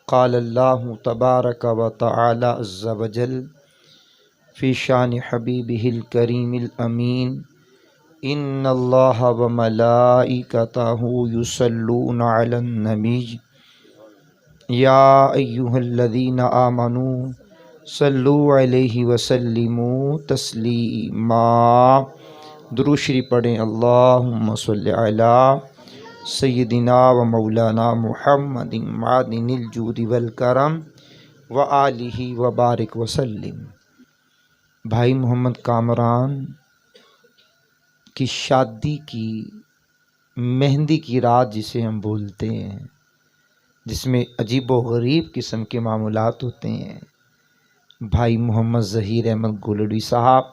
قال اللہ تبارک و تعالی عز وجل فی شان حبیبہ الکریم الامین ان اللہ و ملائکتہ یصلون علی النبی یا ایہا الذین آمنوا صلوا علیہ وسلموا تسلیما۔ درود شریف پڑھیں۔ اللہم صلی علی سیدنا و مولانا محمد معدن الجود والکرم و آلہ و بارک وسلم۔ بھائی محمد کامران کی شادی کی مہندی کی رات جسے ہم بولتے ہیں، جس میں عجیب و غریب قسم کے معاملات ہوتے ہیں، بھائی محمد ظہیر احمد گولڑی صاحب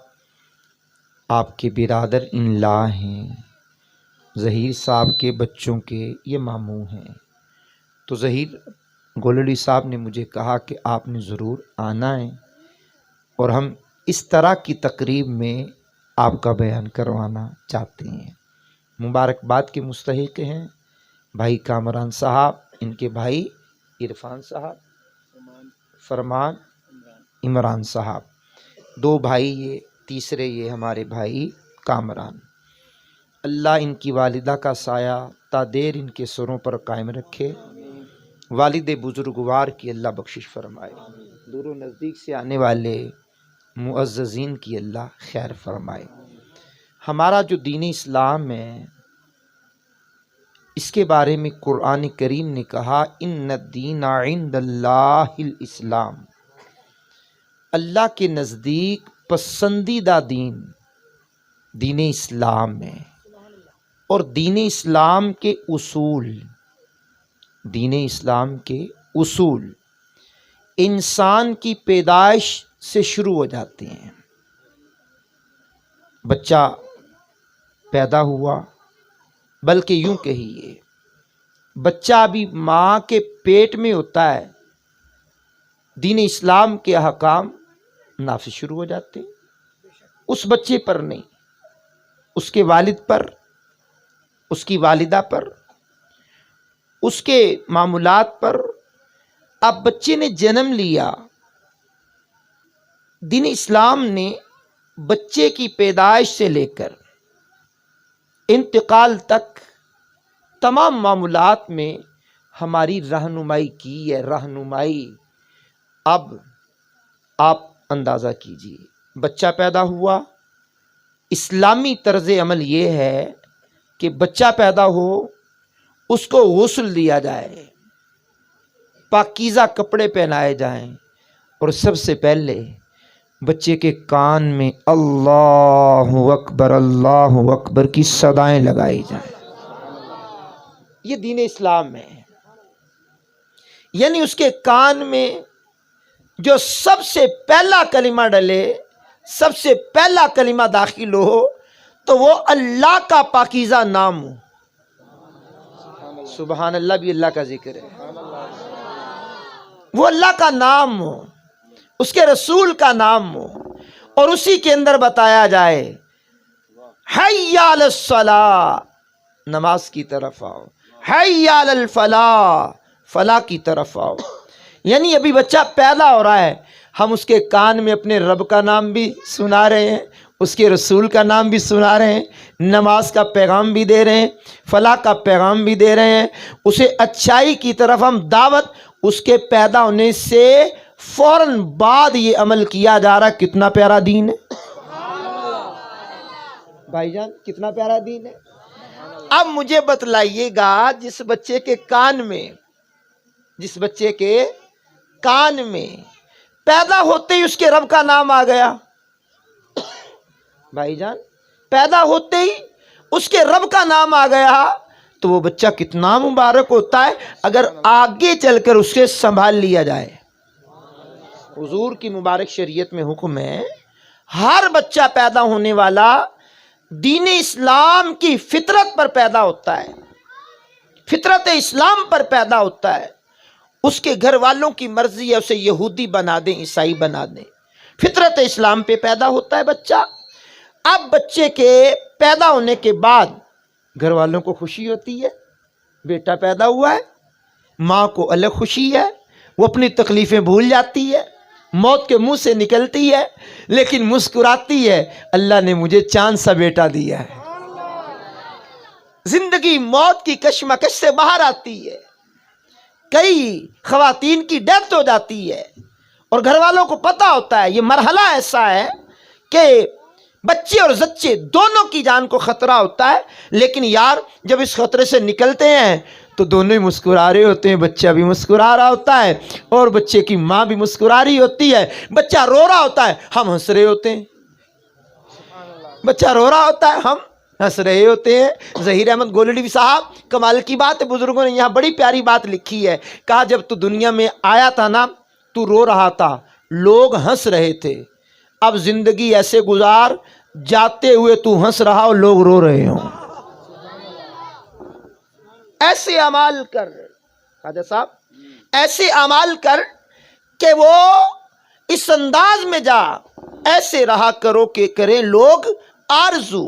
آپ کے برادر ان لا ہیں، ظہیر صاحب کے بچوں کے یہ ماموں ہیں۔ تو ظہیر گولڑی صاحب نے مجھے کہا کہ آپ نے ضرور آنا ہے اور ہم اس طرح کی تقریب میں آپ کا بیان کروانا چاہتے ہیں۔ مبارکباد کے مستحق ہیں بھائی کامران صاحب، ان کے بھائی عرفان صاحب، فرمان عمران صاحب، دو بھائی یہ، تیسرے یہ ہمارے بھائی کامران۔ اللہ ان کی والدہ کا سایہ تا دیر ان کے سروں پر قائم رکھے، والد بزرگوار کی اللہ بخشش فرمائے، دور و نزدیک سے آنے والے معززین کی اللہ خیر فرمائے۔ ہمارا جو دین اسلام ہے، اس کے بارے میں قرآن کریم نے کہا ان الدین عند اللہ الاسلام، اللہ کے نزدیک پسندیدہ دین دین اسلام ہے۔ اور دین اسلام کے اصول، دین اسلام کے اصول انسان کی پیدائش سے شروع ہو جاتے ہیں۔ بچہ پیدا ہوا، بلکہ یوں کہیے بچہ ابھی ماں کے پیٹ میں ہوتا ہے، دین اسلام کے احکام نافذ شروع ہو جاتے ہیں۔ اس بچے پر نہیں، اس کے والد پر، اس کی والدہ پر، اس کے معمولات پر۔ اب بچے نے جنم لیا، دین اسلام نے بچے کی پیدائش سے لے کر انتقال تک تمام معاملات میں ہماری رہنمائی کی ہے، رہنمائی۔ اب آپ اندازہ کیجئے، بچہ پیدا ہوا، اسلامی طرز عمل یہ ہے کہ بچہ پیدا ہو، اس کو غسل دیا جائے، پاکیزہ کپڑے پہنائے جائیں، اور سب سے پہلے بچے کے کان میں اللہ اکبر کی صدائیں لگائی جائیں۔ یہ دین اسلام ہے، یعنی اس کے کان میں جو سب سے پہلا کلمہ ڈلے، سب سے پہلا کلمہ داخل ہو تو وہ اللہ کا پاکیزہ نام ہو۔ سبحان اللہ بھی اللہ کا ذکر ہے، وہ اللہ کا نام ہو، اس کے رسول کا نام ہو، اور اسی کے اندر بتایا جائے حی علی الصلاۃ، نماز کی طرف آؤ، حی علی الفلاح، فلاح کی طرف آؤ۔ یعنی ابھی بچہ پیدا ہو رہا ہے، ہم اس کے کان میں اپنے رب کا نام بھی سنا رہے ہیں، اس کے رسول کا نام بھی سنا رہے ہیں، نماز کا پیغام بھی دے رہے ہیں، فلاح کا پیغام بھی دے رہے ہیں، اسے اچھائی کی طرف ہم دعوت، اس کے پیدا ہونے سے فوراً بعد یہ عمل کیا جا رہا ہے۔ کتنا پیارا دین ہے بھائی جان، کتنا پیارا دین ہے۔ اب مجھے بتلائیے گا، جس بچے کے کان میں، جس بچے کے کان میں پیدا ہوتے ہی اس کے رب کا نام آ گیا، بھائی جان پیدا ہوتے ہی اس کے رب کا نام آ گیا، تو وہ بچہ کتنا مبارک ہوتا ہے اگر آگے چل کر اسے سنبھال لیا جائے۔ حضور کی مبارک شریعت میں حکم ہے، ہر بچہ پیدا ہونے والا دین اسلام کی فطرت پر پیدا ہوتا ہے، فطرت اسلام پر پیدا ہوتا ہے۔ اس کے گھر والوں کی مرضی ہے اسے یہودی بنا دیں، عیسائی بنا دیں، فطرت اسلام پہ پیدا ہوتا ہے بچہ۔ اب بچے کے پیدا ہونے کے بعد گھر والوں کو خوشی ہوتی ہے، بیٹا پیدا ہوا ہے، ماں کو الگ خوشی ہے، وہ اپنی تکلیفیں بھول جاتی ہے، موت کے منہ سے نکلتی ہے، لیکن مسکراتی ہے، اللہ نے مجھے چاند سا بیٹا دیا ہے۔ زندگی موت کی کشمکش سے باہر آتی ہے، کئی خواتین کی ڈیتھ ہو جاتی ہے اور گھر والوں کو پتہ ہوتا ہے یہ مرحلہ ایسا ہے کہ بچے اور زچے دونوں کی جان کو خطرہ ہوتا ہے، لیکن یار جب اس خطرے سے نکلتے ہیں تو دونوں ہی مسکرا رہے ہوتے ہیں، بچہ بھی مسکرا رہا ہوتا ہے اور بچے کی ماں بھی مسکرا رہی ہوتی ہے، بچہ رو رہا ہوتا ہے، ہم ہنس رہے ہوتے ہیں، بچہ رو رہا ہوتا ہے، ہم ہنس رہے ہوتے ہیں۔ ظہیر احمد گولڑی صاحب، کمال کی بات ہے، بزرگوں نے یہاں بڑی پیاری بات لکھی ہے، کہا جب تو دنیا میں آیا تھا نا تو رو رہا تھا، لوگ ہنس رہے تھے، اب زندگی ایسے گزار جاتے ہوئے تو ہنس رہا ہو لوگ رو رہے ہوں۔ ایسے اعمال کر خواجہ صاحب، ایسے اعمال کر کہ وہ اس انداز میں جا، ایسے رہا کرو کہ کریں لوگ آرزو،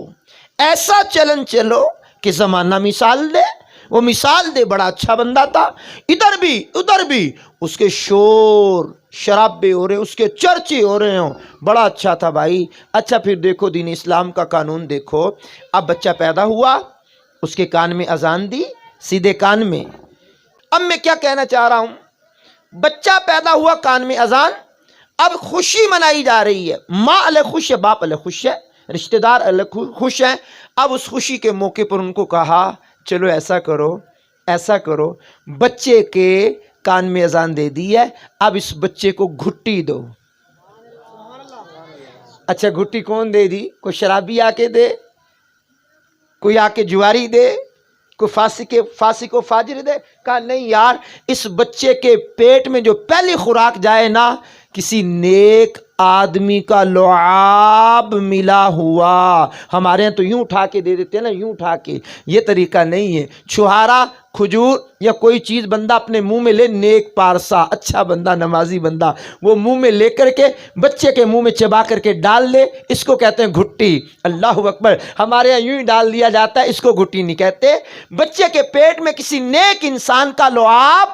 ایسا چلن چلو کہ زمانہ مثال دے، وہ مثال دے بڑا اچھا بندہ تھا، ادھر بھی ادھر بھی اس کے شور شرابے ہو رہے، اس کے چرچے ہو رہے ہوں، بڑا اچھا تھا بھائی۔ اچھا پھر دیکھو دین اسلام کا قانون دیکھو، اب بچہ پیدا ہوا، اس کے کان میں اذان دی، سیدھے کان میں۔ اب میں کیا کہنا چاہ رہا ہوں، بچہ پیدا ہوا، کان میں اذان، اب خوشی منائی جا رہی ہے، ماں علیہ خوش ہے، باپ علیہ خوش ہے، رشتہ دار علیہ خوش ہیں۔ اب اس خوشی کے موقع پر ان کو کہا چلو ایسا کرو، ایسا کرو، بچے کے کان میں اذان دے دی ہے، اب اس بچے کو گھٹی دو۔ اچھا گھٹی کون دے دی؟ کوئی شرابی آ کے دے، کوئی آ کے جواری دے، کوئی فاسق و فاجر دے؟ کہا نہیں یار، اس بچے کے پیٹ میں جو پہلی خوراک جائے نا، کسی نیک آدمی کا لعاب ملا ہوا، ہمارے ہیں تو یوں اٹھا کے دے دیتے ہیں نا، یوں اٹھا کے، یہ طریقہ نہیں ہے، چھہارا کھجور یا کوئی چیز بندہ اپنے منہ میں لے، نیک پارسا اچھا بندہ نمازی بندہ وہ منہ میں لے کر کے بچے کے منہ میں چبا کر کے ڈال لے، اس کو کہتے ہیں گھٹی۔ اللہ اکبر، ہمارے یہاں یوں ہی ڈال دیا جاتا ہے، اس کو گھٹی نہیں کہتے۔ بچے کے پیٹ میں کسی نیک انسان کا لعاب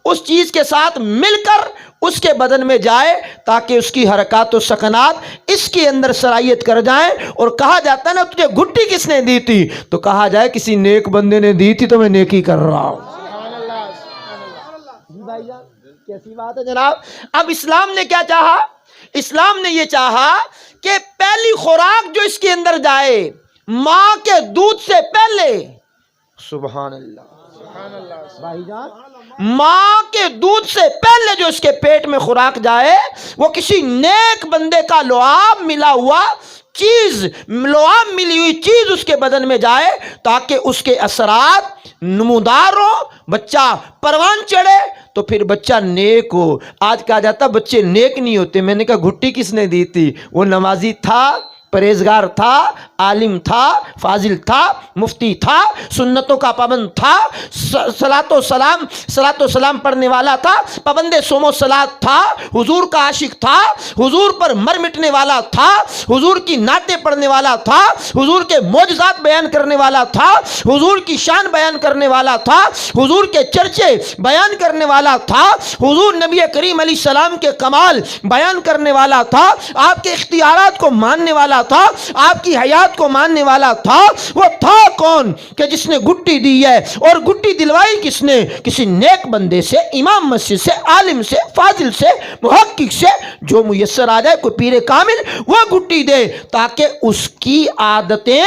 اس چیز کے ساتھ مل کر اس کے بدن میں جائے تاکہ اس کی حرکات و سکنات اس کے اندر صلاحیت کر جائیں، اور کہا جاتا ہے نا تجھے گھٹی کس نے دی تھی، تو کہا جائے کسی نیک بندے نے دی تھی تو میں نیکی کر رہا ہوں۔ بھائی جان کیسی بات ہے جناب۔ اب اسلام نے کیا چاہا؟ اسلام نے یہ چاہا کہ پہلی خوراک جو اس کے اندر جائے ماں کے دودھ سے پہلے، سبحان اللہ بھائی جان، ماں کے دودھ سے پہلے جو اس کے پیٹ میں خوراک جائے وہ کسی نیک بندے کا لعاب ملا ہوا چیز، لعاب ملی ہوئی چیز اس کے بدن میں جائے تاکہ اس کے اثرات نمودار ہو، بچہ پروان چڑھے تو پھر بچہ نیک ہو۔ آج کہا جاتا بچے نیک نہیں ہوتے، میں نے کہا گھٹی کس نے دی تھی؟ وہ نمازی تھا، پرہیزگار تھا، عالم تھا، فاضل تھا، مفتی تھا، سنتوں کا پابند تھا، صلاۃ و سلام پڑھنے والا تھا، پابند صوم و صلاۃ تھا، حضور کا عاشق تھا، حضور پر مر مٹنے والا تھا، حضور کی نعتیں پڑھنے والا تھا، حضور کے معجزات بیان کرنے والا تھا، حضور کی شان بیان کرنے والا تھا، حضور کے چرچے بیان کرنے والا تھا، حضور نبی کریم علیہ السلام کے کمال بیان کرنے والا تھا، آپ کے اختیارات کو ماننے والا تھا، آپ کی حیات کو ماننے والا تھا۔ وہ تھا کون کہ جس نے گھٹی دی ہے، اور گھٹی دلوائی کس نے؟ کسی نیک بندے سے، امام مسجد سے، عالم سے، فاضل سے، محقق سے، جو میسر آ جائے، کوئی پیر کامل وہ گھٹی دے تاکہ اس کی عادتیں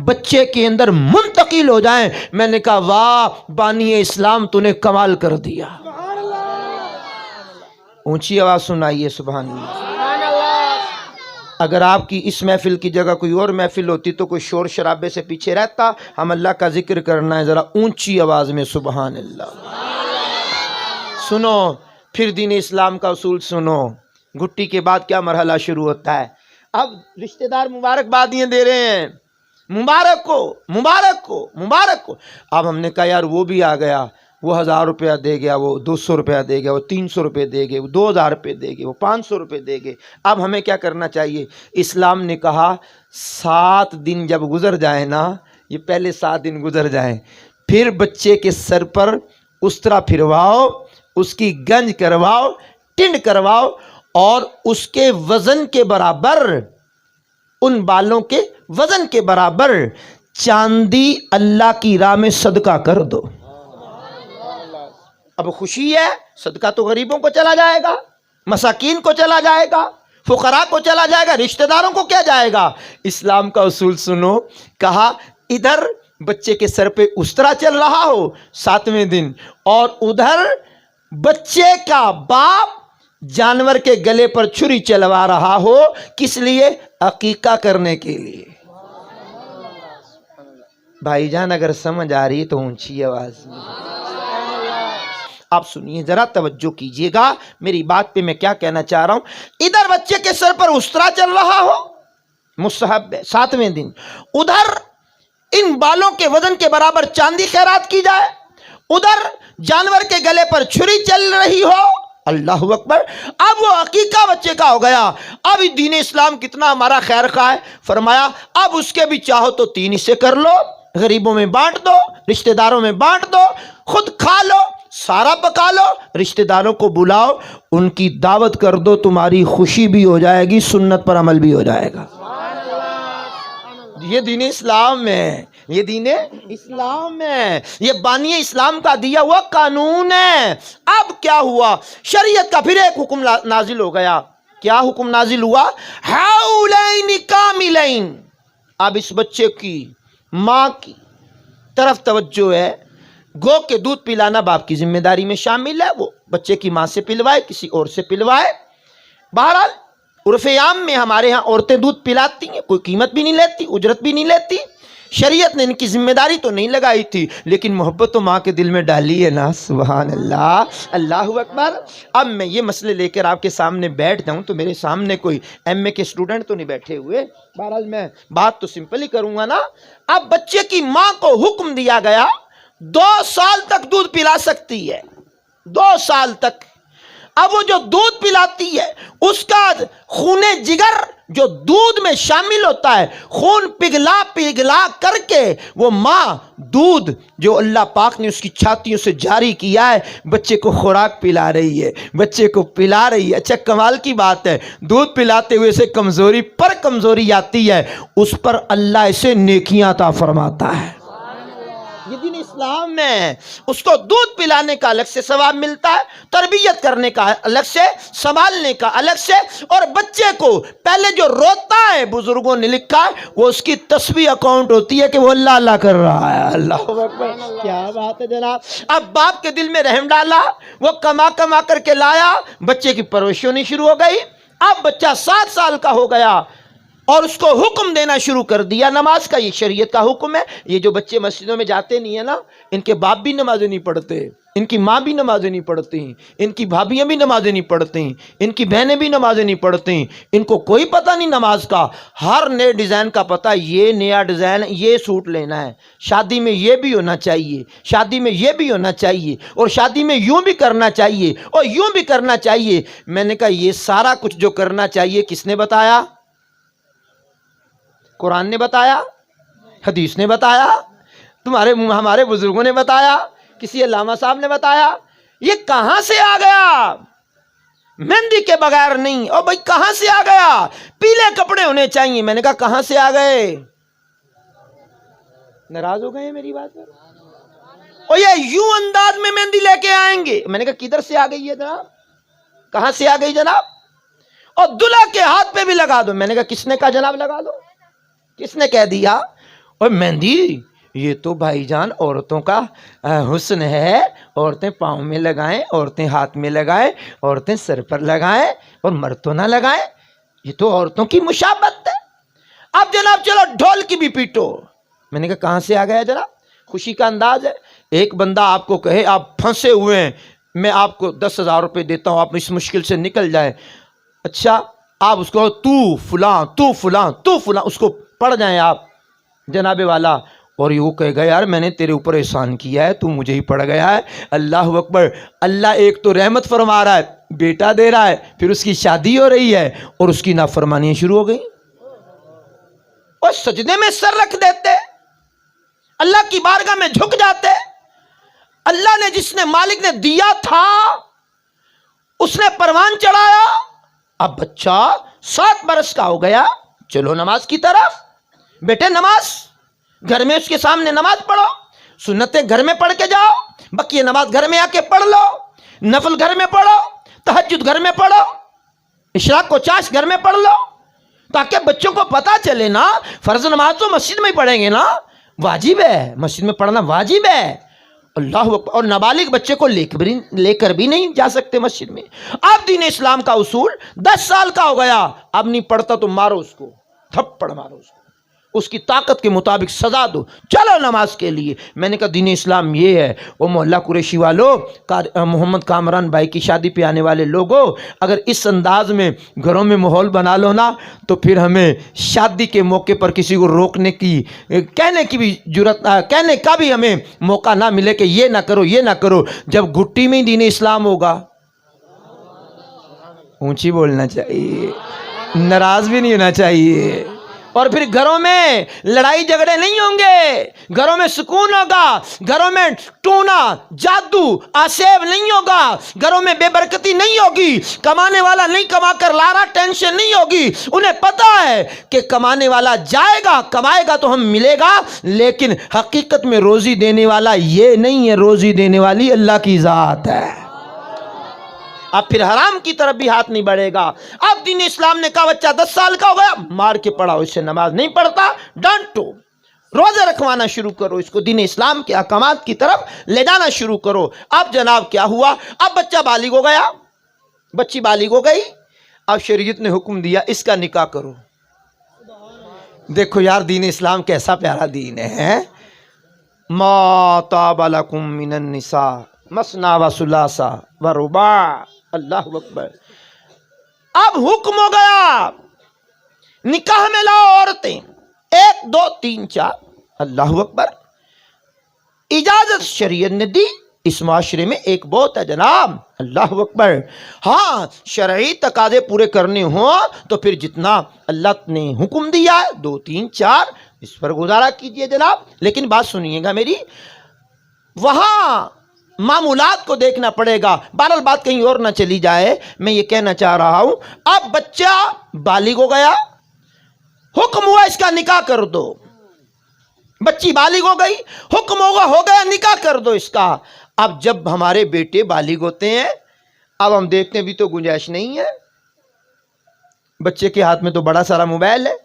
بچے کے اندر منتقل ہو جائیں۔ میں نے کہا واہ بانی اسلام تو نے کمال کر دیا۔ اونچی آواز سنائیے سبحان اللہ۔ اگر آپ کی اس محفل کی جگہ کوئی اور محفل ہوتی تو کوئی شور شرابے سے پیچھے رہتا، ہم اللہ کا ذکر کرنا ہے، ذرا اونچی آواز میں سبحان اللہ۔ سنو پھر دین اسلام کا اصول سنو، گھٹی کے بعد کیا مرحلہ شروع ہوتا ہے۔ اب رشتہ دار مبارکبادیاں دے رہے ہیں، مبارک ہو مبارک ہو مبارک ہو۔ اب ہم نے کہا یار وہ بھی آ گیا، وہ 1000 روپیہ دے گیا، وہ 200 روپیہ دے گیا، وہ 300 روپے دے گئے، وہ 2000 روپے دے گئے، وہ 500 روپے دے گئے۔ اب ہمیں کیا کرنا چاہیے؟ اسلام نے کہا 7 دن جب گزر جائیں نا، یہ پہلے 7 دن گزر جائیں، پھر بچے کے سر پر اس طرح پھرواؤ اس کی گنج کرواؤ، ٹنڈ کرواؤ، اور اس کے وزن کے برابر، ان بالوں کے وزن کے برابر چاندی اللہ کی راہ میں صدقہ کر دو۔ اب خوشی ہے، صدقہ تو غریبوں کو چلا جائے گا، مساکین کو چلا جائے گا، فقراء کو چلا جائے گا، رشتہ داروں کو کیا جائے گا؟ اسلام کا اصول سنو، کہا ادھر بچے کے سر پہ استرا چل رہا ہو 7ویں دن، اور ادھر بچے کا باپ جانور کے گلے پر چھری چلوا رہا ہو، کس لیے؟ عقیقہ کرنے کے لیے۔ بھائی جان اگر سمجھ آ رہی ہے تو اونچی آواز میں آپ سنیے، ذرا توجہ کیجئے گا میری بات پہ، میں کیا کہنا چاہ رہا ہوں۔ ادھر بچے کے سر پر استرا چل رہا ہو، مستحب ہے 7ویں دن، ادھر ان بالوں کے وزن کے برابر چاندی خیرات کی جائے، ادھر جانور کے گلے پر چھری چل رہی ہو، اللہ اکبر۔ اب وہ عقیقہ بچے کا ہو گیا، اب دین اسلام کتنا ہمارا خیر خواہ ہے، فرمایا اب اس کے بھی چاہو تو 3 حصے کر لو، غریبوں میں بانٹ دو، رشتہ داروں میں بانٹ دو، خود کھا لو، سارا پکا لو، رشتہ داروں کو بلاؤ، ان کی دعوت کر دو، تمہاری خوشی بھی ہو جائے گی، سنت پر عمل بھی ہو جائے گا۔ یہ دین اسلام ہے، یہ دین اسلام ہے، یہ بانی اسلام کا دیا ہوا قانون ہے۔ اب کیا ہوا؟ شریعت کا پھر ایک حکم نازل ہو گیا۔ کیا حکم نازل ہوا؟ حولین کاملین۔ اب اس بچے کی ماں کی طرف توجہ ہے، گو کے دودھ پلانا باپ کی ذمہ داری میں شامل ہے، وہ بچے کی ماں سے پلوائے، کسی اور سے پلوائے۔ بہرحال عرف عام میں ہمارے ہاں عورتیں دودھ پلاتی ہیں، کوئی قیمت بھی نہیں لیتی، اجرت بھی نہیں لیتی، شریعت نے ان کی ذمہ داری تو نہیں لگائی تھی، لیکن محبت تو ماں کے دل میں ڈالی ہے نا، سبحان اللہ، اللہ اکبر۔ اب میں یہ مسئلے لے کر آپ کے سامنے بیٹھ جاؤں تو میرے سامنے کوئی ایم اے کے اسٹوڈنٹ تو نہیں بیٹھے ہوئے، بہرحال میں بات تو سمپل ہی کروں گا نا۔ اب بچے کی ماں کو حکم دیا گیا 2 سال تک دودھ پلا سکتی ہے، 2 سال تک۔ اب وہ جو دودھ پلاتی ہے اس کا خون جگر جو دودھ میں شامل ہوتا ہے، خون پگھلا پگھلا کر کے وہ ماں دودھ جو اللہ پاک نے اس کی چھاتیوں سے جاری کیا ہے بچے کو خوراک پلا رہی ہے، بچے کو پلا رہی ہے۔ اچھا کمال کی بات ہے، دودھ پلاتے ہوئے سے کمزوری پر کمزوری آتی ہے، اس پر اللہ اسے نیکیاں عطا فرماتا ہے۔ یہ دین اسلام میں اس کو دودھ پلانے کا الگ سے ثواب ملتا ہے، تربیت کرنے کا الگ سے، سنبھالنے کا الگ سے، اور بچے کو پہلے جو روتا ہے بزرگوں نے لکھا ہے وہ اس کی تصویر اکاؤنٹ ہوتی ہے کہ وہ اللہ اللہ کر رہا ہے۔ اللہ اکبر، کیا بات ہے جناب۔ اب باپ کے دل میں رحم ڈالا، وہ کما کما کر کے لایا، بچے کی پرورش ہونی شروع ہو گئی۔ اب بچہ 7 سال کا ہو گیا اور اس کو حکم دینا شروع کر دیا نماز کا۔ یہ شریعت کا حکم ہے۔ یہ جو بچے مسجدوں میں جاتے نہیں ہیں نا، ان کے باپ بھی نمازیں نہیں پڑھتے، ان کی ماں بھی نمازیں نہیں پڑھتی، ان کی بھابیاں بھی نمازیں نہیں پڑھتی، ان کی بہنیں بھی نمازیں نہیں پڑھتی، ان کو کوئی پتہ نہیں نماز کا، ہر نئے ڈیزائن کا پتہ، یہ نیا ڈیزائن، یہ سوٹ لینا ہے، شادی میں یہ بھی ہونا چاہیے، شادی میں یہ بھی ہونا چاہیے، اور شادی میں یوں بھی کرنا چاہیے اور یوں بھی کرنا چاہیے۔ میں نے کہا یہ سارا کچھ جو کرنا چاہیے کس نے بتایا؟ قرآن نے بتایا، حدیث نے بتایا، ہمارے بزرگوں نے بتایا، کسی علامہ صاحب نے بتایا؟ یہ کہاں سے آ گیا؟ مہندی کے بغیر نہیں۔ اور بھائی کہاں سے آ گیا؟ پیلے کپڑے ہونے چاہیے۔ میں نے کہا کہاں سے آ گئے؟ ناراض ہو گئے میری بات پر؟ اور یہ یوں انداز میں مہندی لے کے آئیں گے۔ میں نے کہا کدھر سے آ گئی ہے جناب؟ کہاں سے آ گئی جناب؟ اور دلہا کے ہاتھ پہ بھی لگا دو۔ میں نے کہا کس نے کہا جناب لگا دو؟ کس نے کہہ دیا؟ اور مہندی یہ تو بھائی جان عورتوں کا حسن ہے، عورتیں پاؤں میں لگائیں، عورتیں ہاتھ میں لگائیں، عورتیں سر پر لگائیں، اور مرد تو نہ لگائیں، یہ تو عورتوں کی مشابہت ہے۔ اب جناب چلو ڈھول کی بھی پیٹو۔ میں نے کہا کہاں سے آ گیا جناب؟ خوشی کا انداز ہے۔ ایک بندہ آپ کو کہے آپ پھنسے ہوئے ہیں، میں آپ کو 10,000 روپے دیتا ہوں، آپ اس مشکل سے نکل جائیں۔ اچھا آپ اس کو تو فلاں تو فلاں تو فلاں اس کو پڑھ جائیں آپ جناب والا، اور یہ وہ کہے گا یار میں نے تیرے اوپر احسان کیا ہے، تو مجھے ہی پڑ گیا ہے۔ اللہ اکبر۔ اللہ ایک تو رحمت فرما رہا ہے، بیٹا دے رہا ہے، پھر اس کی شادی ہو رہی ہے اور اس کی نافرمانیاں شروع ہو گئی، اور سجدے میں سر رکھ دیتے، اللہ کی بارگاہ میں جھک جاتے۔ اللہ نے جس نے مالک نے دیا تھا اس نے پروان چڑھایا. اب بچہ 7 برس کا ہو گیا, چلو نماز کی طرف. بیٹے نماز گھر میں اس کے سامنے نماز پڑھو, سنتیں گھر میں پڑھ کے جاؤ, بقیہ نماز گھر میں آ کے پڑھ لو, نفل گھر میں پڑھو, تہجد گھر میں پڑھو, اشراق کو چاش گھر میں پڑھ لو, تاکہ بچوں کو پتا چلے نا فرض نماز تو مسجد میں ہی پڑھیں گے نا, واجب ہے مسجد میں پڑھنا, واجب ہے. اللہ اکبر. اور نابالغ بچے کو لے کر بھی نہیں جا سکتے مسجد میں. اب دین اسلام کا اصول 10 سال کا ہو گیا, اب نہیں پڑھتا تو مارو اس کو, تھپڑ مارو اس کو, اس کی طاقت کے مطابق سزا دو, چلو نماز کے لیے. میں نے کہا دین اسلام یہ ہے. وہ محلہ قریشی والوں, محمد کامران بھائی کی شادی پہ آنے والے لوگوں, اگر اس انداز میں گھروں میں ماحول بنا لو نا تو پھر ہمیں شادی کے موقع پر کسی کو روکنے کی, کہنے کی بھی جرات, کہنے کا بھی ہمیں موقع نہ ملے کہ یہ نہ کرو یہ نہ کرو. جب گھٹی میں ہی دین اسلام ہوگا, اونچی بولنا چاہیے, ناراض بھی نہیں ہونا چاہیے. اور پھر گھروں میں لڑائی جھگڑے نہیں ہوں گے, گھروں میں سکون ہوگا, گھروں میں ٹونا جادو آسیب نہیں ہوگا, گھروں میں بے برکتی نہیں ہوگی, کمانے والا نہیں کما کر لا رہا ٹینشن نہیں ہوگی. انہیں پتا ہے کہ کمانے والا جائے گا, کمائے گا تو ہم ملے گا, لیکن حقیقت میں روزی دینے والا یہ نہیں ہے, روزی دینے والی اللہ کی ذات ہے. اب پھر حرام کی طرف بھی ہاتھ نہیں بڑھے گا. اب دین اسلام نے کہا بچہ 10 سال کا ہو گیا, مار کے پڑھاؤ, اس سے نماز نہیں پڑھتا ڈانٹو, روزے رکھوانا شروع کرو, اس کو دین اسلام کے احکامات کی طرف لے جانا شروع کرو. اب جناب کیا ہوا, اب بچہ بالغ ہو گیا, بچی بالغ ہو گئی, اب شریعت نے حکم دیا اس کا نکاح کرو. دیکھو یار دین اسلام کیسا پیارا دین ہے. ما طاب لکم من النساء مثنی و ثلاث و رباع. اللہ اکبر. اب حکم ہو گیا نکاح میں لاؤ عورتیں 1 2 3 4. اللہ اکبر. اجازت شریعت نے دی, اس معاشرے میں ایک بہت ہے جناب. اللہ اکبر. ہاں شرعی تقاضے پورے کرنے ہوں تو پھر جتنا اللہ نے حکم دیا ہے 2 3 4 اس پر گزارا کیجئے جناب. لیکن بات سنیے گا میری, وہاں معمولات کو دیکھنا پڑے گا. بہرحال بات کہیں اور نہ چلی جائے, میں یہ کہنا چاہ رہا ہوں اب بچہ بالغ ہو گیا, حکم ہوا اس کا نکاح کر دو. بچی بالغ ہو گئی, حکم ہو گیا نکاح کر دو اس کا. اب جب ہمارے بیٹے بالغ ہوتے ہیں, اب ہم دیکھتے ہیں بھی تو گنجائش نہیں ہے, بچے کے ہاتھ میں تو بڑا سارا موبائل ہے,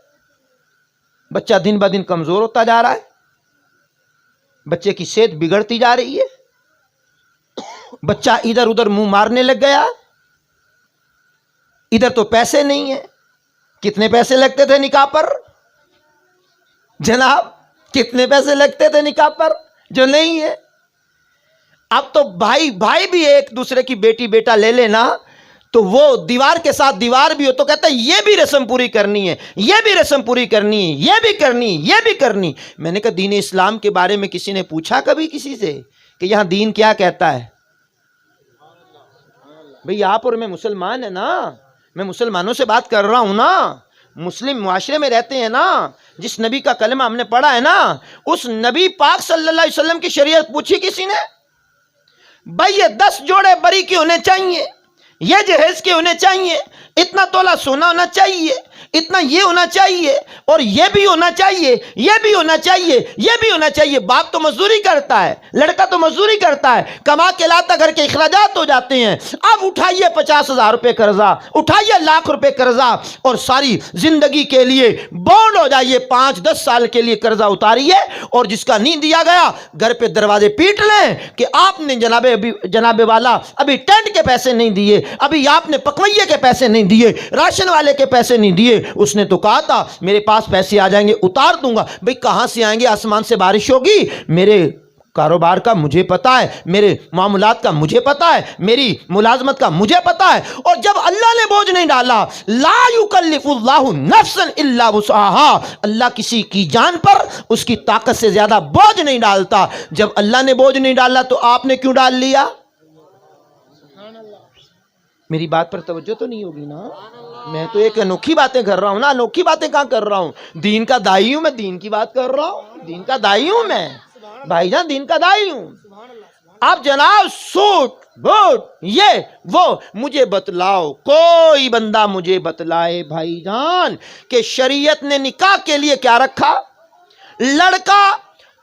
بچہ دن بہ دن کمزور ہوتا جا رہا ہے, بچے کی صحت بگڑتی جا رہی ہے, بچہ ادھر ادھر منہ مارنے لگ گیا. ادھر تو پیسے نہیں ہیں. کتنے پیسے لگتے تھے نکاح پر جناب, کتنے پیسے لگتے تھے نکاح پر, جو نہیں ہے. اب تو بھائی بھی ایک دوسرے کی بیٹی بیٹا لے لینا تو وہ دیوار کے ساتھ دیوار بھی ہو تو کہتا ہے یہ بھی رسم پوری کرنی ہے, یہ بھی رسم پوری کرنی ہے, یہ بھی کرنی, یہ بھی کرنی. میں نے کہا دین اسلام کے بارے میں کسی نے پوچھا کبھی کسی سے کہ یہاں دین کیا کہتا ہے؟ بھئی آپ اور میں مسلمان ہیں نا, میں مسلمانوں سے بات کر رہا ہوں نا, مسلم معاشرے میں رہتے ہیں نا. جس نبی کا کلمہ ہم نے پڑھا ہے نا, اس نبی پاک صلی اللہ علیہ وسلم کی شریعت پوچھی کسی نے؟ بھئی یہ 10 جوڑے بری کے ہونے چاہیے, یہ جہیز کے ہونے چاہیے, اتنا تولہ سونا ہونا چاہیے, اتنا یہ ہونا چاہیے, اور یہ بھی ہونا چاہیے, یہ بھی ہونا چاہیے, یہ بھی ہونا چاہیے. باپ تو مزدوری کرتا ہے, لڑکا تو مزدوری کرتا ہے, کما کے لاتا, گھر کے اخراجات ہو جاتے ہیں. اب اٹھائیے 50,000 روپے قرضہ, اٹھائیے لاکھ روپے قرضہ, اور ساری زندگی کے لیے بونڈ ہو جائیے, 5-10 سال کے لیے قرضہ اتاریے, اور جس کا نہیں دیا گیا گھر پہ دروازے پیٹ لیں کہ آپ نے جناب والا ابھی ٹینٹ کے پیسے نہیں دیے, ابھی آپ نے پکویے کے پیسے نہیں دیے, راشن والے کے پیسے نہیں دیے. اس نے تو کہا تھا میرے پاس پیسے آ جائیں گے اتار دوں گا. بھئی کہاں سے آئیں گے؟ آسمان سے بارش ہوگی؟ میرے کاروبار کا مجھے پتا ہے, میرے معاملات کا مجھے پتا ہے, میری ملازمت کا مجھے پتا ہے. اور جب اللہ نے بوجھ نہیں ڈالا, لا یکلف اللہ نفسا الا وسعها, اللہ کسی کی جان پر اس کی طاقت سے زیادہ بوجھ نہیں ڈالتا. جب اللہ نے بوجھ نہیں ڈالا تو آپ نے کیوں ڈال لیا؟ میری بات پر توجہ تو نہیں ہوگی نا. میں تو ایک انوکھی باتیں کر رہا ہوں نا, انوکھی باتیں کہاں کر رہا ہوں, دین کا دائی ہوں میں, دین کی بات کر رہا ہوں, دین کا دائی ہوں میں بھائی جان, دین کا دائی ہوں. اب جناب سوٹ گڈ، یہ وہ مجھے بتلاؤ، کوئی بندہ مجھے بتلائے بھائی جان کہ شریعت نے نکاح کے لیے کیا رکھا؟ لڑکا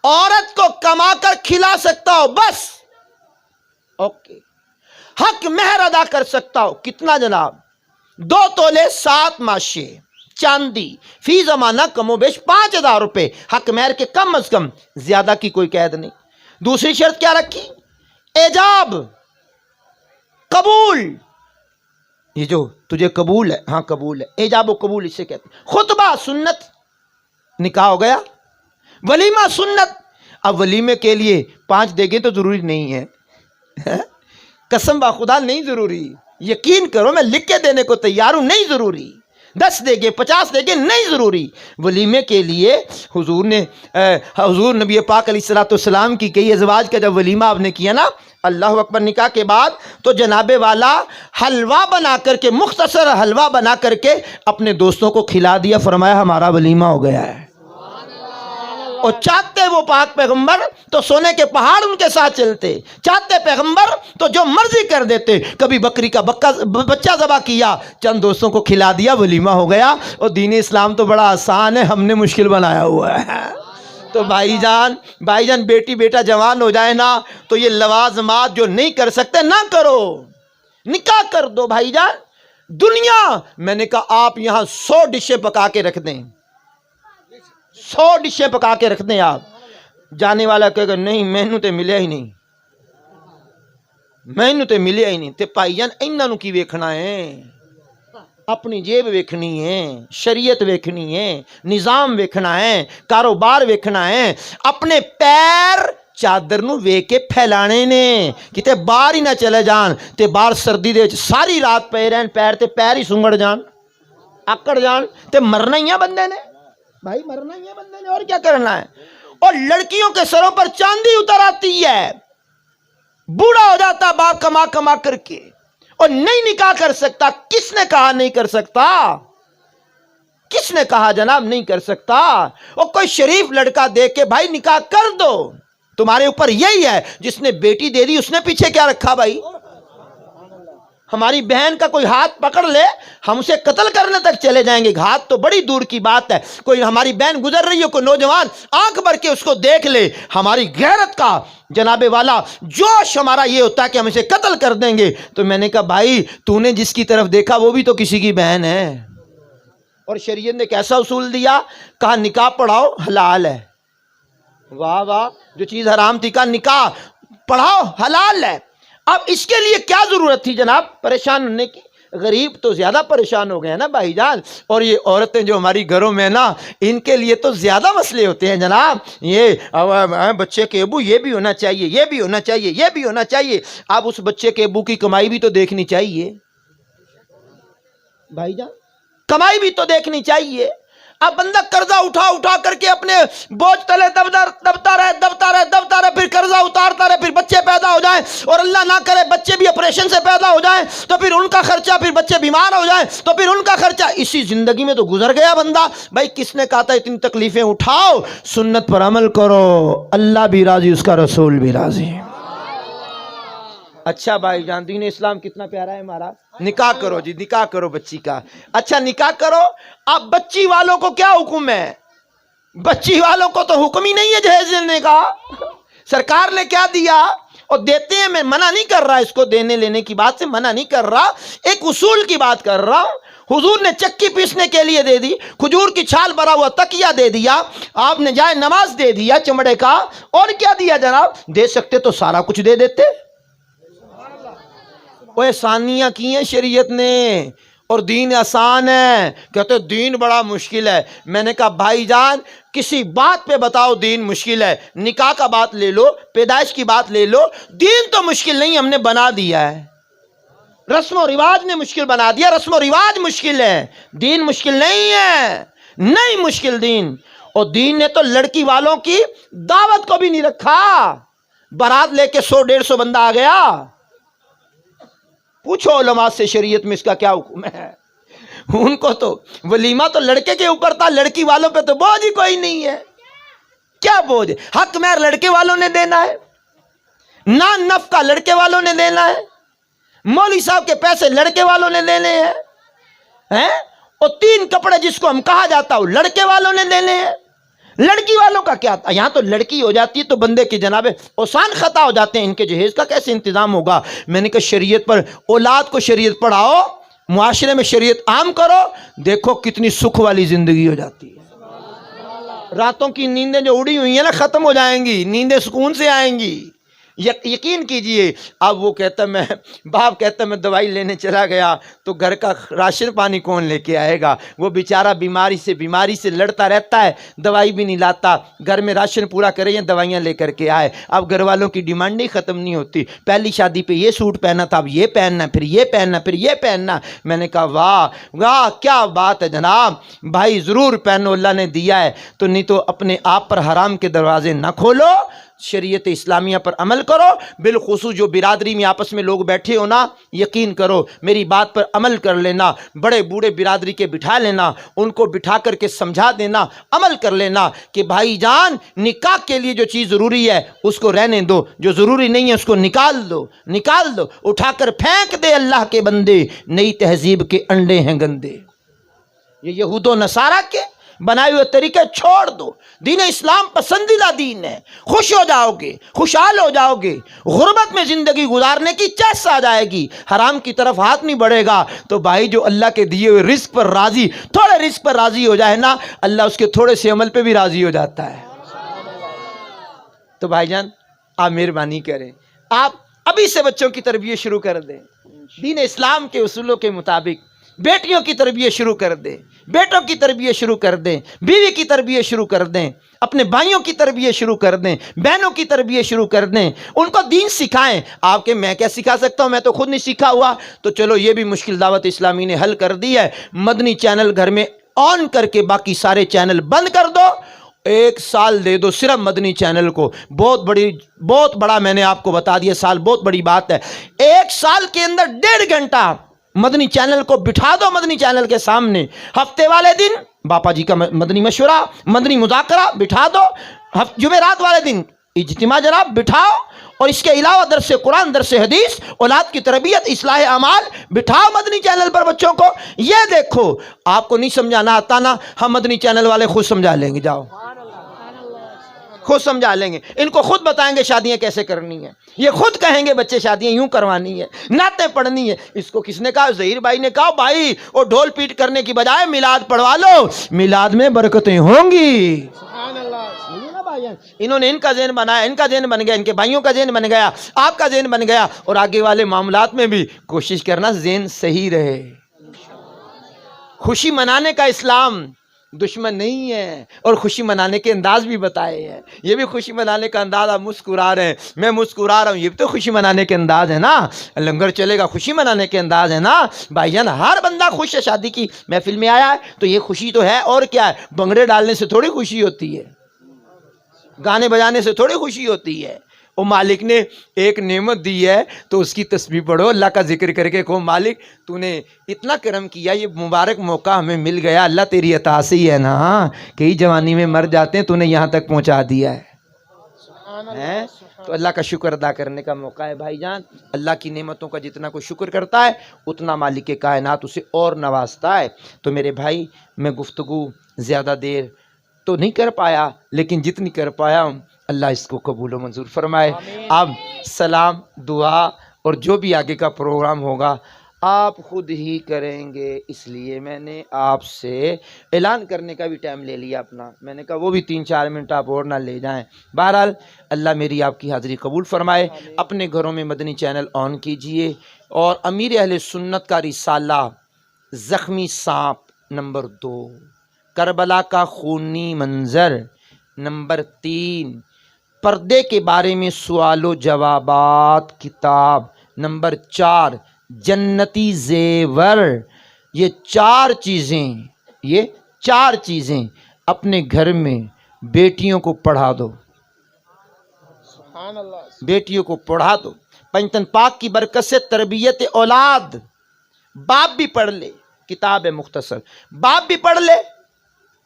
عورت کو کما کر کھلا سکتا ہو بس، اوکے، حق مہر ادا کر سکتا ہو، کتنا جناب؟ 2 تولے 7 ماشے چاندی، فی زمانہ کم و بیش 5000 روپے، حق مہر کے کم از کم، زیادہ کی کوئی قید نہیں۔ دوسری شرط کیا رکھی؟ ایجاب، قبول، یہ جو تجھے قبول ہے، ہاں قبول ہے، ایجاب و قبول اسے کہتے ہیں۔ خطبہ سنت، نکاح ہو گیا۔ ولیمہ سنت، اب ولیمے کے لیے 5 دیگیں تو ضروری نہیں ہے، قسم با خدا نہیں ضروری، یقین کرو میں لکھ کے دینے کو تیار ہوں، نہیں ضروری، 10 دیگیں 50 دیگیں نہیں ضروری۔ ولیمے کے لیے حضور نبی پاک علیہ السلام کی کئی ازواج کا جب ولیمہ آپ نے کیا نا، اللہ اکبر، نکاح کے بعد تو جناب والا حلوہ بنا کر کے، مختصر حلوہ بنا کر کے اپنے دوستوں کو کھلا دیا، فرمایا ہمارا ولیمہ ہو گیا ہے۔ اور چاہتے وہ پاک پیغمبر تو سونے کے پہاڑ ان کے ساتھ چلتے، چاہتے پیغمبر تو جو مرضی کر دیتے، کبھی بکری کا بچہ ذبح کیا، چند دوستوں کو کھلا دیا، ولیمہ ہو گیا۔ اور دین اسلام تو بڑا آسان ہے، ہم نے مشکل بنایا ہوا ہے۔ تو بھائی جان بیٹی بیٹا جوان ہو جائے نا تو یہ لوازمات جو نہیں کر سکتے نہ کرو، نکاح کر دو بھائی جان۔ دنیا، میں نے کہا آپ یہاں 100 ڈشیں پکا کے رکھ دیں، 100 ڈشیں پکا کے رکھ دیں، آپ جانے والا کہے گا نہیں مینوں تے ملیا ہی نہیں، مینوں تے ملیا ہی نہیں، تے پائی جان انہاں نوں کی ویکھنا ہے؟ اپنی جیب ویکھنی ہے، شریعت ویکھنی ہے، نظام ویکھنا ہے، کاروبار ویکھنا ہے، اپنے پیر چادر نو ویک کے پھیلانے نے، کتے باہر ہی نہ چلے جان، تے باہر سردی دے وچ ساری رات پے رہن، پیر تے پیر ہی سنگڑ جان، آکڑ جان، تے مرنا ہی ہے بندے نے، بھائی مرنا ہی ہے بندے نے، اور کیا کرنا ہے؟ اور لڑکیوں کے سروں پر چاندی اتر آتی ہے، بوڑھا ہو جاتا باپ کما کما کر کے، اور نہیں نکاح کر سکتا۔ کس نے کہا نہیں کر سکتا؟ کس نے کہا جناب نہیں کر سکتا؟ اور کوئی شریف لڑکا دیکھ کے بھائی نکاح کر دو، تمہارے اوپر یہی ہے۔ جس نے بیٹی دے دی اس نے پیچھے کیا رکھا بھائی؟ ہماری بہن کا کوئی ہاتھ پکڑ لے ہم اسے قتل کرنے تک چلے جائیں گے، ہاتھ تو بڑی دور کی بات ہے۔ کوئی ہماری بہن گزر رہی ہو، کوئی نوجوان آنکھ بھر کے اس کو دیکھ لے، ہماری غیرت کا جناب والا جوش ہمارا یہ ہوتا ہے کہ ہم اسے قتل کر دیں گے۔ تو میں نے کہا بھائی تو نے جس کی طرف دیکھا وہ بھی تو کسی کی بہن ہے۔ اور شریعت نے کیسا اصول دیا؟ کہا نکاح پڑھاؤ حلال ہے، واہ واہ، جو چیز حرام تھی کہا نکاح پڑھاؤ حلال ہے۔ اب اس کے لیے کیا ضرورت تھی جناب پریشان ہونے کی؟ غریب تو زیادہ پریشان ہو گئے ہیں نا بھائی جان، اور یہ عورتیں جو ہماری گھروں میں نا ان کے لیے تو زیادہ مسئلے ہوتے ہیں جناب۔ یہ بچے کے ابو یہ بھی ہونا چاہیے، یہ بھی ہونا چاہیے، یہ بھی ہونا چاہیے۔ اب اس بچے کے ابو کی کمائی بھی تو دیکھنی چاہیے بھائی جان، کمائی بھی تو دیکھنی چاہیے۔ اب بندہ قرضہ اٹھا کر کے اپنے بوجھ تلے دبتا رہے، پھر قرضہ اتارتا رہے، پھر بچے پیدا ہو جائیں، اور اللہ نہ کرے بچے بھی آپریشن سے پیدا ہو جائیں تو پھر ان کا خرچہ، پھر بچے بیمار ہو جائیں تو پھر ان کا خرچہ، اسی زندگی میں تو گزر گیا بندہ۔ بھائی کس نے کہا تھا اتنی تکلیفیں اٹھاؤ؟ سنت پر عمل کرو، اللہ بھی راضی، اس کا رسول بھی راضی۔ اچھا بھائی جان، دین اسلام کتنا پیارا ہے ہمارا۔ نکاح کرو جی، نکاح کرو بچی کا، اچھا نکاح کرو۔ اب بچی والوں کو کیا حکم ہے؟ بچی والوں کو تو حکم ہی نہیں ہے جہیز دینے کا، سرکار نے کیا دیا؟ اور دیتے ہیں، میں منع نہیں کر رہا، اس کو دینے لینے کی بات سے منع نہیں کر رہا، ایک اصول کی بات کر رہا ہوں۔ حضور نے چکی پیسنے کے لیے دے دی، کھجور کی چھال بھرا ہوا تکیہ دے دیا، آپ نے جائے نماز دے دیا چمڑے کا، اور کیا دیا جناب؟ دے سکتے تو سارا کچھ دے دیتے۔ وہ احسانیاں کی ہیں شریعت نے، اور دین آسان ہے۔ کہتے دین بڑا مشکل ہے، میں نے کہا بھائی جان کسی بات پہ بتاؤ دین مشکل ہے، نکاح کا بات لے لو، پیدائش کی بات لے لو، دین تو مشکل نہیں، ہم نے بنا دیا ہے، رسم و رواج نے مشکل بنا دیا، رسم و رواج مشکل ہے، دین مشکل نہیں ہے، نہیں مشکل دین۔ اور دین نے تو لڑکی والوں کی دعوت کو بھی نہیں رکھا، بارات لے کے 100-150 بندہ آ گیا، پوچھو علماء سے شریعت میں اس کا کیا حکم ہے؟ ان کو تو ولیمہ تو لڑکے کے اوپر تھا، لڑکی والوں پہ تو بوجھ ہی کوئی نہیں ہے۔ کیا بوجھ؟ حق مہر لڑکے والوں نے دینا ہے، نان نفقہ لڑکے والوں نے دینا ہے، مولوی صاحب کے پیسے لڑکے والوں نے دینے ہیں، اور 3 کپڑے جس کو ہم کہا جاتا ہے لڑکے والوں نے دینے ہیں۔ لڑکی والوں کا کیا تھا؟ یہاں تو لڑکی ہو جاتی ہے تو بندے کی جناب اوسان خطا ہو جاتے ہیں، ان کے جہیز کا کیسے انتظام ہوگا؟ میں نے کہا شریعت پر اولاد کو شریعت پڑھاؤ، معاشرے میں شریعت عام کرو، دیکھو کتنی سکھ والی زندگی ہو جاتی ہے۔ راتوں کی نیندیں جو اڑی ہوئی ہیں نا ختم ہو جائیں گی، نیندیں سکون سے آئیں گی، یقین کیجئے۔ اب وہ کہتا میں باپ کہتا میں دوائی لینے چلا گیا تو گھر کا راشن پانی کون لے کے آئے گا؟ وہ بیچارہ بیماری سے لڑتا رہتا ہے، دوائی بھی نہیں لاتا، گھر میں راشن پورا کرے یا دوائیاں لے کر کے آئے۔ اب گھر والوں کی ڈیمانڈ ہی ختم نہیں ہوتی، پہلی شادی پہ یہ سوٹ پہنا تھا، اب یہ پہننا، پھر یہ پہننا، پھر یہ پہننا۔ میں نے کہا واہ واہ کیا بات ہے جناب، بھائی ضرور پہنو، اللہ نے دیا ہے تو، نہیں تو اپنے آپ پر حرام کے دروازے نہ کھولو، شریعت اسلامیہ پر عمل کرو۔ بالخصوص جو برادری میں آپس میں لوگ بیٹھے ہو نا، یقین کرو میری بات پر عمل کر لینا، بڑے بوڑھے برادری کے بٹھا لینا، ان کو بٹھا کر کے سمجھا دینا، عمل کر لینا کہ بھائی جان نکاح کے لیے جو چیز ضروری ہے اس کو رہنے دو، جو ضروری نہیں ہے اس کو نکال دو، اٹھا کر پھینک دے اللہ کے بندے، نئی تہذیب کے انڈے ہیں گندے۔ یہ یہود و نصارہ کے بنائے ہوئے طریقے چھوڑ دو، دین اسلام پسندیدہ دین ہے، خوش ہو جاؤ گے، خوشحال ہو جاؤ گے، غربت میں زندگی گزارنے کی چیس آ جائے گی، حرام کی طرف ہاتھ نہیں بڑھے گا۔ تو بھائی جو اللہ کے دیے ہوئے رزق پر راضی، تھوڑے رزق پر راضی ہو جائے نا، اللہ اس کے تھوڑے سے عمل پہ بھی راضی ہو جاتا ہے۔ تو بھائی جان آپ مہربانی کریں، آپ ابھی سے بچوں کی تربیت شروع کر دیں دین اسلام کے اصولوں کے مطابق، بیٹیوں کی تربیت شروع کر دیں، بیٹوں کی تربیت شروع کر دیں، بیوی کی تربیت شروع کر دیں، اپنے بھائیوں کی تربیت شروع کر دیں، بہنوں کی تربیت شروع کر دیں، ان کو دین سکھائیں۔ آپ کے میں کیا سکھا سکتا ہوں، میں تو خود نہیں سیکھا ہوا، تو چلو یہ بھی مشکل دعوت اسلامی نے حل کر دی ہے، مدنی چینل گھر میں آن کر کے باقی سارے چینل بند کر دو، 1 سال دے دو صرف مدنی چینل کو، بہت بڑا میں نے آپ کو بتا دیا، سال بہت بڑی بات ہے، 1 سال کے اندر 1.5 گھنٹہ مدنی چینل کو بٹھا دو مدنی چینل کے سامنے، ہفتے والے دن باپا جی کا مدنی مشورہ، مدنی مذاکرہ بٹھا دو، جمعرات والے دن اجتماع جناب بٹھاؤ، اور اس کے علاوہ درس قرآن، درس حدیث، اولاد کی تربیت، اصلاح اعمال بٹھاؤ مدنی چینل پر بچوں کو۔ یہ دیکھو آپ کو نہیں سمجھانا آتا نا، ہم مدنی چینل والے خود سمجھا لیں گے، جاؤ خود سمجھا لیں گے، ان کو خود بتائیں گے شادیاں کیسے کرنی ہیں، یہ خود کہیں گے بچے شادیاں یوں کروانی ہے، نعتیں پڑھنی ہے۔ اس کو کس نے کہا؟ ظہیر بھائی نے کہا بھائی وہ ڈھول پیٹ کرنے کی بجائے میلاد پڑھوا لو، میلاد میں برکتیں ہوں گی۔ انہوں نے ان کا ذہن بنایا، ان کا ذہن بن گیا، ان کے بھائیوں کا ذہن بن گیا، آپ کا ذہن بن گیا، اور آگے والے معاملات میں بھی کوشش کرنا ذہن صحیح رہے۔ خوشی منانے کا اسلام دشمن نہیں ہے، اور خوشی منانے کے انداز بھی بتائے ہیں، یہ بھی خوشی منانے کا انداز، آپ مسکرا رہے ہیں، میں مسکرا رہا ہوں، یہ بھی تو خوشی منانے کے انداز ہے نا، لنگر چلے گا خوشی منانے کے انداز ہے نا بھائی جان، ہر بندہ خوش ہے، شادی کی محفل میں آیا ہے تو یہ خوشی تو ہے، اور کیا ہے، بنگڑے ڈالنے سے تھوڑی خوشی ہوتی ہے، گانے بجانے سے تھوڑی خوشی ہوتی ہے۔ وہ مالک نے ایک نعمت دی ہے تو اس کی تسبیح پڑھو، اللہ کا ذکر کر کے کہو مالک تو نے اتنا کرم کیا، یہ مبارک موقع ہمیں مل گیا، اللہ تیری عطا سے ہی ہے نا، کئی جوانی میں مر جاتے ہیں تو نے یہاں تک پہنچا دیا ہے، تو اللہ کا شکر ادا کرنے کا موقع ہے بھائی جان۔ اللہ کی نعمتوں کا جتنا کوئی شکر کرتا ہے اتنا مالک کائنات اسے اور نوازتا ہے۔ تو میرے بھائی میں گفتگو زیادہ دیر تو نہیں کر پایا، لیکن جتنی کر پایا ہوں اللہ اس کو قبول و منظور فرمائے۔ اب سلام، دعا اور جو بھی آگے کا پروگرام ہوگا آپ خود ہی کریں گے، اس لیے میں نے آپ سے اعلان کرنے کا بھی ٹائم لے لیا اپنا، میں نے کہا وہ بھی 3-4 منٹ آپ اور نہ لے جائیں۔ بہرحال اللہ میری آپ کی حاضری قبول فرمائے۔ اپنے گھروں میں مدنی چینل آن کیجئے، اور امیر اہل سنت کا رسالہ زخمی سانپ نمبر 2، کربلا کا خونی منظر نمبر 3، پردے کے بارے میں سوال و جوابات کتاب نمبر 4، جنتی زیور، یہ 4 چیزیں اپنے گھر میں بیٹیوں کو پڑھا دو، بیٹیوں کو پڑھا دو۔ پنجتن پاک کی برکت سے تربیت اولاد، باپ بھی پڑھ لے، کتاب ہے مختصر، باپ بھی پڑھ لے،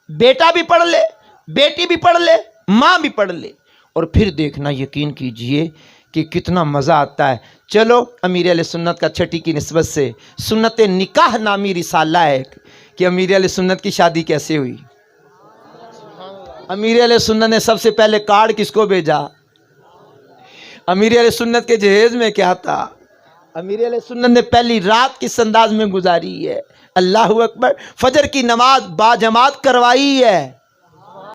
بیٹا بھی پڑھ لے، بیٹی بھی پڑھ لے، ماں بھی پڑھ لے، اور پھر دیکھنا یقین کیجئے کہ کتنا مزہ آتا ہے۔ چلو امیر اہل سنت کا چھٹی کی نسبت سے سنت نکاح نامی رسالہ ہے کہ امیر اہل سنت کی شادی کیسے ہوئی۔ امیر اہل سنت نے سب سے پہلے کارڈ کس کو بھیجا؟ امیر اہل سنت کے جہیز میں کیا تھا؟ امیر اہل سنت نے پہلی رات کس انداز میں گزاری ہے؟ اللہ اکبر، فجر کی نماز باجماعت کروائی ہے۔